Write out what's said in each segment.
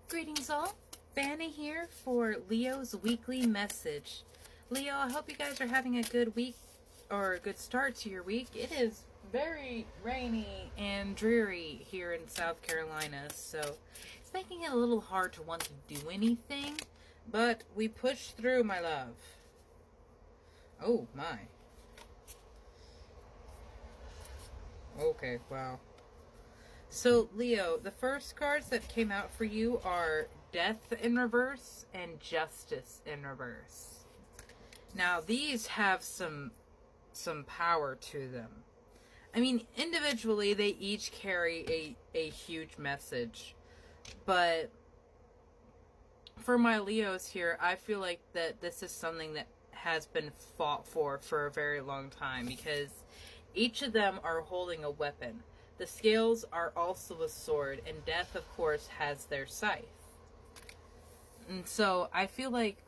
Greetings all, Fanny here for Leo's weekly message. Leo, I hope you guys are having a good week or a good start to your week. It is very rainy and dreary here in South Carolina, so it's making it a little hard to want to do anything, but we push through, my love. Oh my. Okay, wow. So, Leo, the first cards that came out for you are Death in Reverse and Justice in Reverse. Now, these have some power to them. I mean, individually, they each carry a huge message. But for my Leos here, I feel like that this is something that has been fought for a very long time, because each of them are holding a weapon. The scales are also a sword, and death, of course, has their scythe. And so I feel like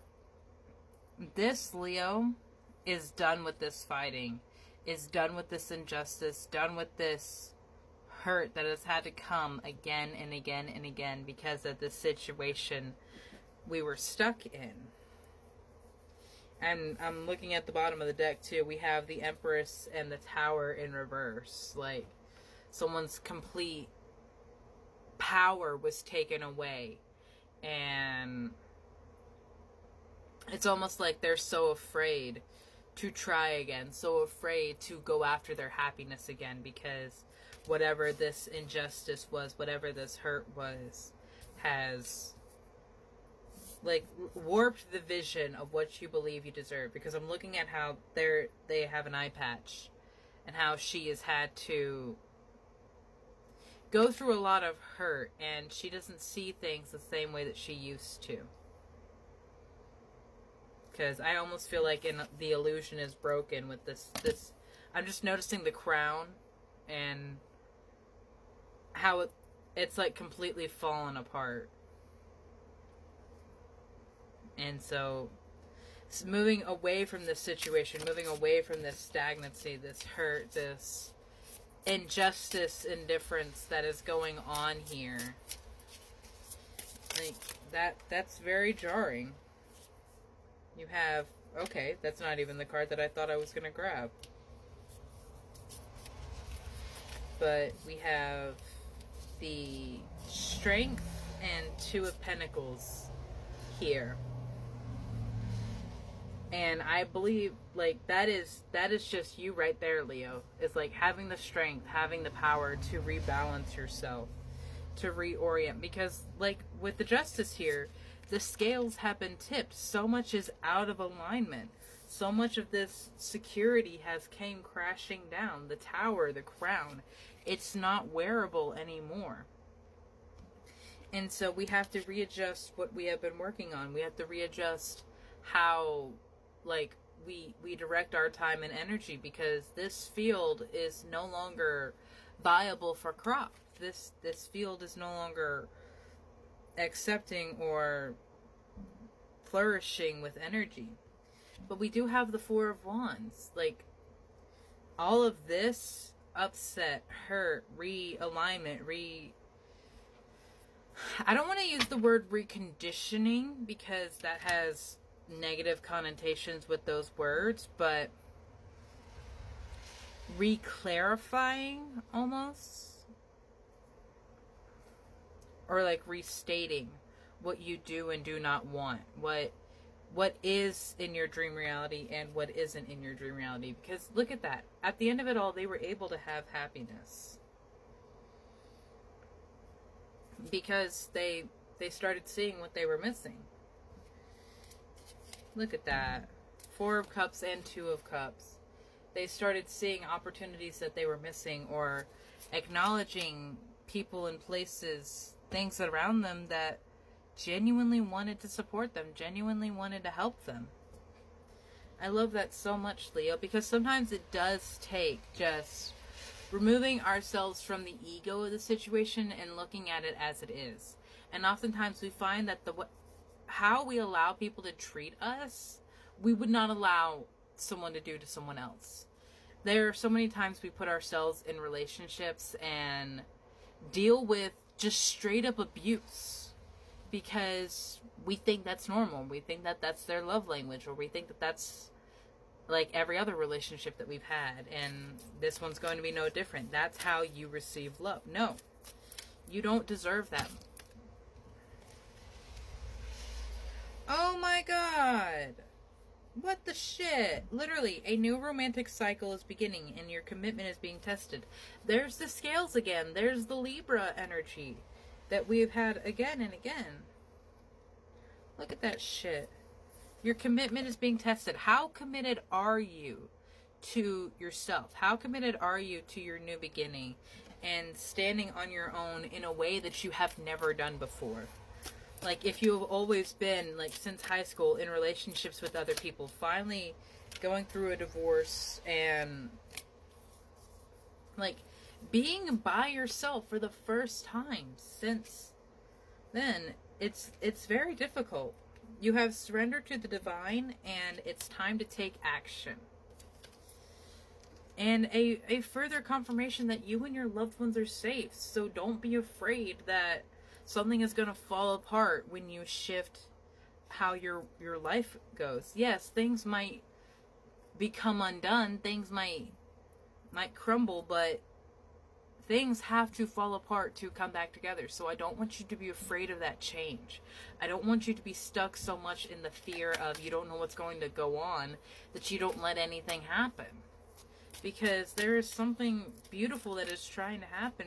this Leo is done with this fighting, is done with this injustice, done with this hurt that has had to come again and again and again because of the situation we were stuck in. And I'm looking at the bottom of the deck too. We have the Empress and the Tower in reverse. Like, someone's complete power was taken away, and it's almost like they're so afraid to try again, so afraid to go after their happiness again, because whatever this injustice was, whatever this hurt was, has like warped the vision of what you believe you deserve. Because I'm looking at how they have an eye patch, and how she has had to go through a lot of hurt, and she doesn't see things the same way that she used to. Because I almost feel like the illusion is broken with this. I'm just noticing the crown and how it's like completely fallen apart. And so it's moving away from this situation, moving away from this stagnancy, this hurt, this injustice, indifference that is going on here. Like, that's very jarring. You have, okay, that's not even the card that I thought I was going to grab. But we have the Strength and Two of Pentacles here. And I believe, like, that is just you right there, Leo. It's like having the strength, having the power to rebalance yourself, to reorient. Because, like, with the Justice here, the scales have been tipped. So much is out of alignment. So much of this security has came crashing down. The tower, the crown, it's not wearable anymore. And so we have to readjust what we have been working on. We have to readjust how, like, we direct our time and energy, because this field is no longer viable for crop. This field is no longer accepting or flourishing with energy. But we do have the Four of Wands. Like, all of this upset, hurt, realignment, I don't want to use the word reconditioning, because that has negative connotations with those words, but re-clarifying almost, or like restating what you do and do not want, what is in your dream reality and what isn't in your dream reality. Because look at that, at the end of it all, they were able to have happiness because they started seeing what they were missing. Look at that. Four of Cups and Two of Cups. They started seeing opportunities that they were missing, or acknowledging people and places, things around them that genuinely wanted to support them, genuinely wanted to help them. I love that so much, Leo, because sometimes it does take just removing ourselves from the ego of the situation and looking at it as it is. And oftentimes we find that how we allow people to treat us, we would not allow someone to do to someone else. There are so many times we put ourselves in relationships and deal with just straight up abuse. because we think that's normal. We think that that's their love language, or we think that that's like every other relationship that we've had, and this one's going to be no different. That's how you receive love. No, you don't deserve that. Oh my god. What the shit? Literally, a new romantic cycle is beginning and your commitment is being tested. There's the scales again. There's the Libra energy that we've had again and again. Look at that shit. Your commitment is being tested. How committed are you to yourself? How committed are you to your new beginning and standing on your own in a way that you have never done before? Like, if you have always been, like, since high school, in relationships with other people, finally going through a divorce and, like, being by yourself for the first time since then, it's very difficult. You have surrendered to the divine, and it's time to take action. And a further confirmation that you and your loved ones are safe, so don't be afraid that something is going to fall apart when you shift how your life goes. Yes, things might become undone, things might crumble, but things have to fall apart to come back together. So I don't want you to be afraid of that change. I don't want you to be stuck so much in the fear of you don't know what's going to go on that you don't let anything happen. Because there is something beautiful that is trying to happen,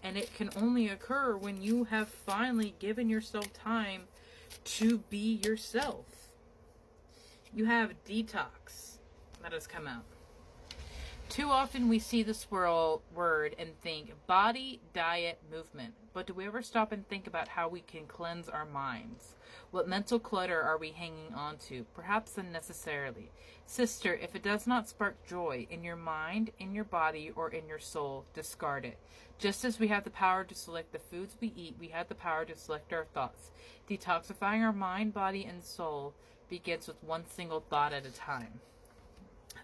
and it can only occur when you have finally given yourself time to be yourself. You have detox that has come out. Too often we see this word and think body, diet, movement. But do we ever stop and think about how we can cleanse our minds? What mental clutter are we hanging on to? Perhaps unnecessarily. Sister, if it does not spark joy in your mind, in your body, or in your soul, discard it. Just as we have the power to select the foods we eat, we have the power to select our thoughts. Detoxifying our mind, body, and soul begins with one single thought at a time.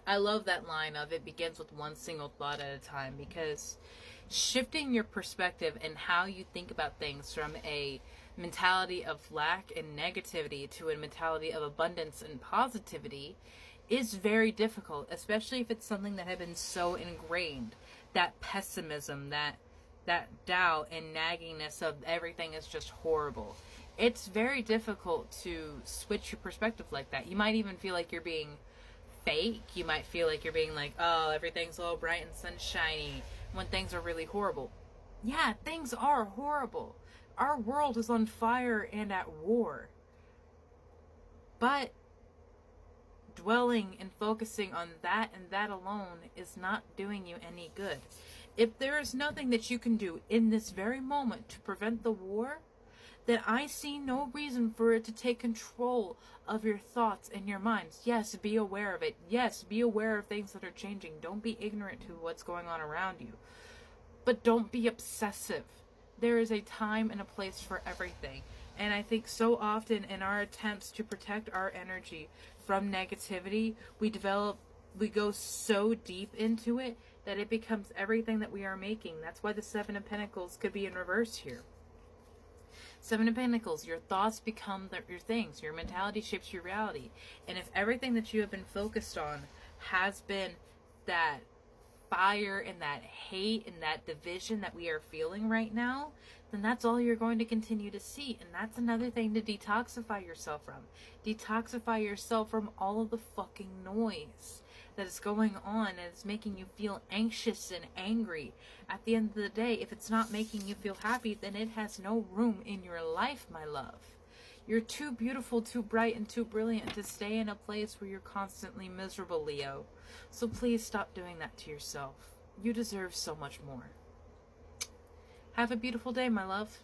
I love that line of it begins with one single thought at a time, because shifting your perspective and how you think about things from a mentality of lack and negativity to a mentality of abundance and positivity is very difficult, especially if it's something that had been so ingrained. That pessimism, that doubt and naggingness of everything is just horrible. It's very difficult to switch your perspective like that. You might even feel like you're being fake. You might feel like you're being like, oh, everything's all bright and sunshiny when things are really horrible. Yeah, things are horrible. Our world is on fire and at war. But dwelling and focusing on that and that alone is not doing you any good. If there is nothing that you can do in this very moment to prevent the war, then I see no reason for it to take control of your thoughts and your minds. Yes, be aware of it. Yes, be aware of things that are changing. Don't be ignorant to what's going on around you. But don't be obsessive. There is a time and a place for everything. And I think so often in our attempts to protect our energy from negativity, we go so deep into it that it becomes everything that we are making. That's why the Seven of Pentacles could be in reverse here. Seven of Pentacles, your thoughts become your things. Your mentality shapes your reality. And if everything that you have been focused on has been that fire and that hate and that division that we are feeling right now, then that's all you're going to continue to see. And that's another thing to detoxify yourself from. Detoxify yourself from all of the fucking noise that is going on and it's making you feel anxious and angry. At the end of the day, if it's not making you feel happy, then it has no room in your life, my love. You're too beautiful, too bright, and too brilliant to stay in a place where you're constantly miserable, Leo. So please stop doing that to yourself. You deserve so much more. Have a beautiful day, my love.